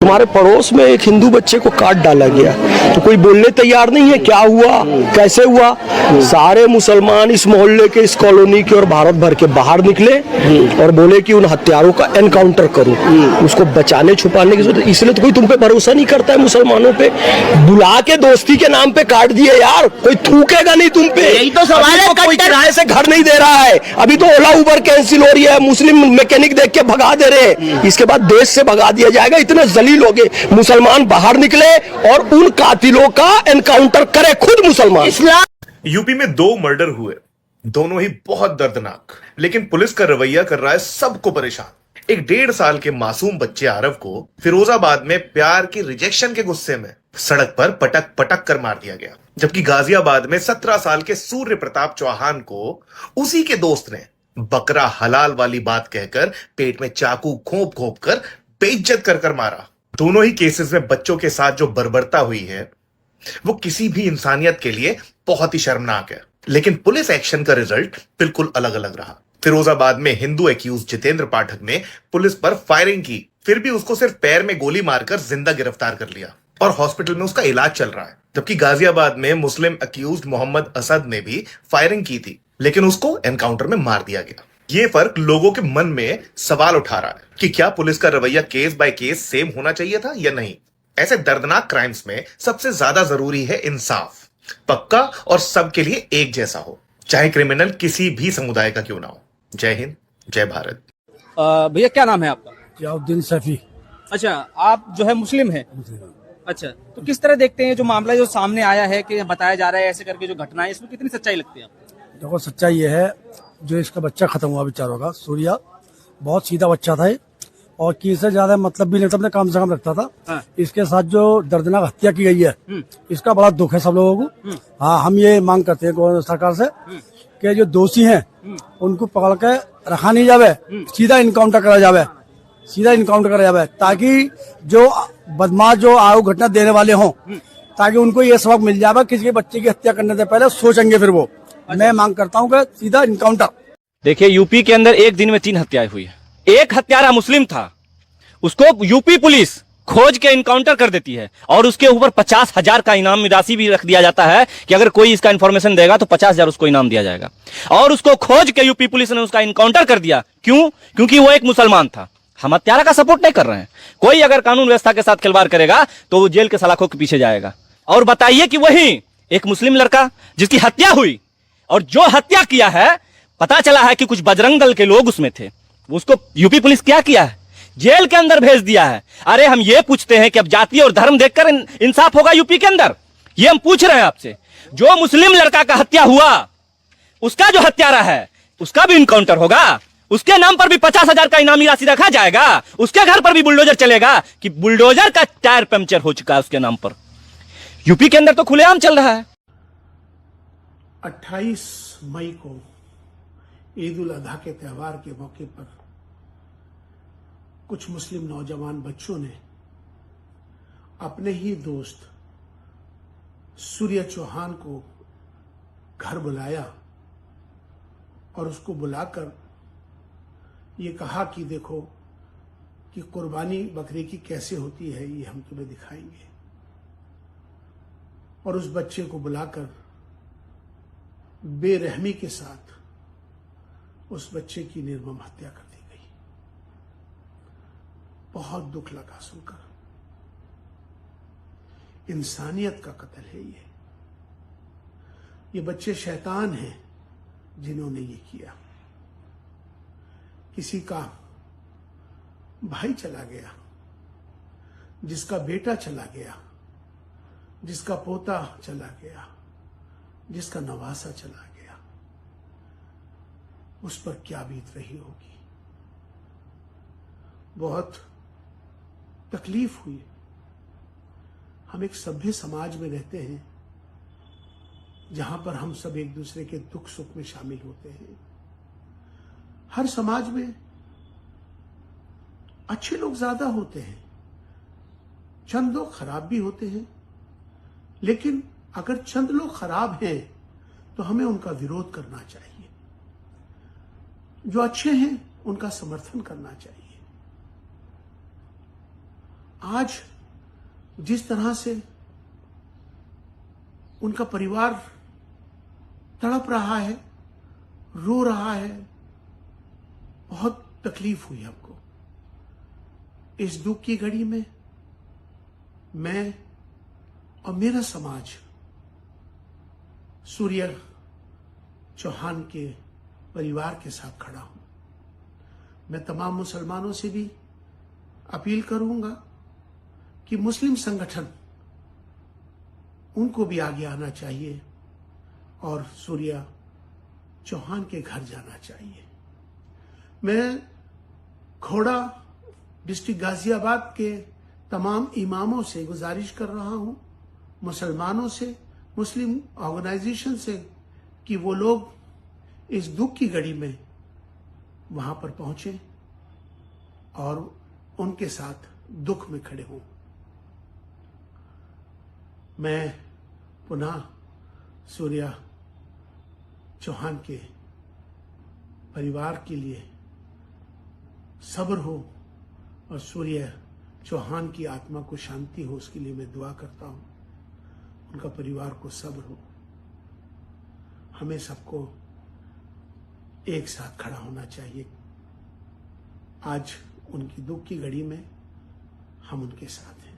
तुम्हारे पड़ोस में एक हिंदू बच्चे को काट डाला गया तो कोई बोलने तैयार नहीं है, क्या हुआ, कैसे हुआ। सारे मुसलमान इस मोहल्ले के, इस कॉलोनी के और भारत भर के बाहर निकले और बोले कि उन हत्यारों का एनकाउंटर करो, उसको बचाने छुपाने की जरूरत। इसलिए तो कोई तुम पे भरोसा नहीं करता है, मुसलमानों पे बुला के दोस्ती के नाम पे काट दिए यार, कोई थूकेगा नहीं तुम पे। यही तो सवाल है। कोई किराए से घर नहीं दे रहा है, अभी तो ओला उबर कैंसिल हो रही है, मुस्लिम मैकेनिक देख के भगा दे रहे हैं, इसके बाद देश से भगा दिया जाएगा। इतने जलील हो गए, मुसलमान बाहर निकले और उन कातिलों का एनकाउंटर करे खुद मुसलमान। यूपी में 2 मर्डर हुए, दोनों ही बहुत दर्दनाक, लेकिन पुलिस का रवैया कर रहा है सबको परेशान। एक 1.5 साल के मासूम बच्चे आरव को फिरोजाबाद में प्यार की रिजेक्शन के गुस्से में सड़क पर पटक पटक कर मार दिया गया, जबकि गाजियाबाद में 17 साल के सूर्य प्रताप चौहान को उसी के दोस्त ने बकरा हलाल वाली बात कहकर पेट में चाकू घोंप घोंप कर बेइज्जत कर कर मारा। दोनों ही केसेस में बच्चों के साथ जो बर्बरता हुई है वो किसी भी इंसानियत के लिए बहुत ही शर्मनाक है, लेकिन पुलिस एक्शन का रिजल्ट बिल्कुल अलग अलग रहा। फिरोजाबाद में हिंदू एक्यूज जितेंद्र पाठक ने पुलिस पर फायरिंग की, फिर भी उसको सिर्फ पैर में गोली मारकर जिंदा गिरफ्तार कर लिया और हॉस्पिटल में उसका इलाज चल रहा है। जबकि गाजियाबाद में मुस्लिम एक्यूज मोहम्मद असद ने भी फायरिंग की थी, लेकिन उसको एनकाउंटर में मार दिया गया। ये फर्क लोगों के मन में सवाल उठा रहा है कि क्या पुलिस का रवैया केस बाय केस सेम होना चाहिए था या नहीं। ऐसे दर्दनाक क्राइम्स में सबसे ज्यादा जरूरी है इंसाफ, पक्का और सबके लिए एक जैसा हो, चाहे क्रिमिनल किसी भी समुदाय का क्यों ना हो। जय हिंद, जय भारत। भैया क्या नाम है आपका? जियाउद्दीन सैफी। अच्छा, आप जो है मुस्लिम है? अच्छा, तो किस तरह देखते हैं जो मामला जो सामने आया है कि बताया जा रहा है ऐसे करके जो घटना है, इसमें कितनी सच्चाई लगती है आपको? देखो सच्चाई ये है, जो इसका बच्चा खत्म हुआ बेचारों का, सूर्या बहुत सीधा बच्चा था और किसी से ज्यादा मतलब भी नहीं था, अपने काम से काम रखता था। हाँ। इसके साथ जो दर्दनाक हत्या की गई है इसका बड़ा दुख है सब लोगों को। हाँ, हम ये मांग करते हैं सरकार से कि जो दोषी हैं उनको पकड़ के रखा नहीं जावे, सीधा इनकाउंटर करा जावे, सीधा इनकाउंटर करा जावे, ताकि जो बदमाश जो आयु घटना देने वाले हों, ताकि उनको ये सबक मिल जाए, किसी के बच्चे की हत्या करने से पहले सोचेंगे फिर वो। मैं मांग करता हूँ कि सीधा इनकाउंटर। देखिए, यूपी के अंदर एक दिन में 3 हत्याएं हुई है। एक हत्यारा मुस्लिम था, उसको यूपी पुलिस खोज के इनकाउंटर कर देती है और उसके ऊपर 50,000 का इनाम राशि भी रख दिया जाता है कि अगर कोई इसका इन्फॉर्मेशन देगा तो 50,000 उसको इनाम दिया जाएगा। और उसको खोज के यूपी पुलिस ने उसका इनकाउंटर कर दिया। क्यों? क्योंकि वो एक मुसलमान था। हम हत्यारा का सपोर्ट नहीं कर रहे हैं। कोई अगर कानून व्यवस्था के साथ खिलवाड़ करेगा तो वो जेल के सलाखों के पीछे जाएगा। और बताइए कि वही एक मुस्लिम लड़का जिसकी हत्या हुई और जो हत्या किया है, पता चला है कि कुछ बजरंग दल के लोग उसमें थे, उसको यूपी पुलिस क्या किया है? जेल के अंदर भेज दिया है। अरे हम ये पूछते हैं कि अब जाति और धर्म देखकर इंसाफ होगा यूपी के अंदर? ये हम पूछ रहे हैं आपसे। जो मुस्लिम लड़का का हत्या हुआ, उसका जो हत्यारा है उसका भी इनकाउंटर होगा, उसके नाम पर भी 50,000 का इनामी राशि रखा जाएगा, उसके घर पर भी बुलडोजर चलेगा कि बुलडोजर का टायर पंक्चर हो चुका है उसके नाम पर। यूपी के अंदर तो खुलेआम चल रहा है। 28 मई को ईद उल अजहा के त्यौहार के मौके पर कुछ मुस्लिम नौजवान बच्चों ने अपने ही दोस्त सूर्य चौहान को घर बुलाया और उसको बुलाकर ये कहा कि देखो कि कुर्बानी बकरे की कैसे होती है, ये हम तुम्हें दिखाएंगे। और उस बच्चे को बुलाकर बेरहमी के साथ उस बच्चे की निर्मम हत्या कर दी गई। बहुत दुख लगा सुनकर। इंसानियत का कत्ल है ये बच्चे शैतान हैं जिन्होंने ये किया। किसी का भाई चला गया, जिसका बेटा चला गया, जिसका पोता चला गया, जिसका नवासा चला गया, उस पर क्या बीत रही होगी। बहुत तकलीफ हुई। हम एक सभ्य समाज में रहते हैं जहां पर हम सब एक दूसरे के दुख सुख में शामिल होते हैं। हर समाज में अच्छे लोग ज्यादा होते हैं, चंद लोग खराब भी होते हैं, लेकिन अगर चंद लोग खराब हैं तो हमें उनका विरोध करना चाहिए। जो अच्छे हैं उनका समर्थन करना चाहिए। आज जिस तरह से उनका परिवार तड़प रहा है, रो रहा है, बहुत तकलीफ हुई हमको। इस दुख की घड़ी में मैं और मेरा समाज सूर्य चौहान के परिवार के साथ खड़ा हूं। मैं तमाम मुसलमानों से भी अपील करूंगा कि मुस्लिम संगठन उनको भी आगे आना चाहिए और सूर्य चौहान के घर जाना चाहिए। मैं खोड़ा डिस्ट्रिक्ट गाजियाबाद के तमाम इमामों से गुजारिश कर रहा हूं, मुसलमानों से, मुस्लिम ऑर्गेनाइजेशन से, कि वो लोग इस दुख की घड़ी में वहां पर पहुंचे और उनके साथ दुख में खड़े हों। मैं पुनः सूर्य चौहान के परिवार के लिए सब्र हो और सूर्य चौहान की आत्मा को शांति हो, उसके लिए मैं दुआ करता हूं। उनका परिवार को सब्र हो। हमें सबको एक साथ खड़ा होना चाहिए। आज उनकी दुख की घड़ी में हम उनके साथ हैं।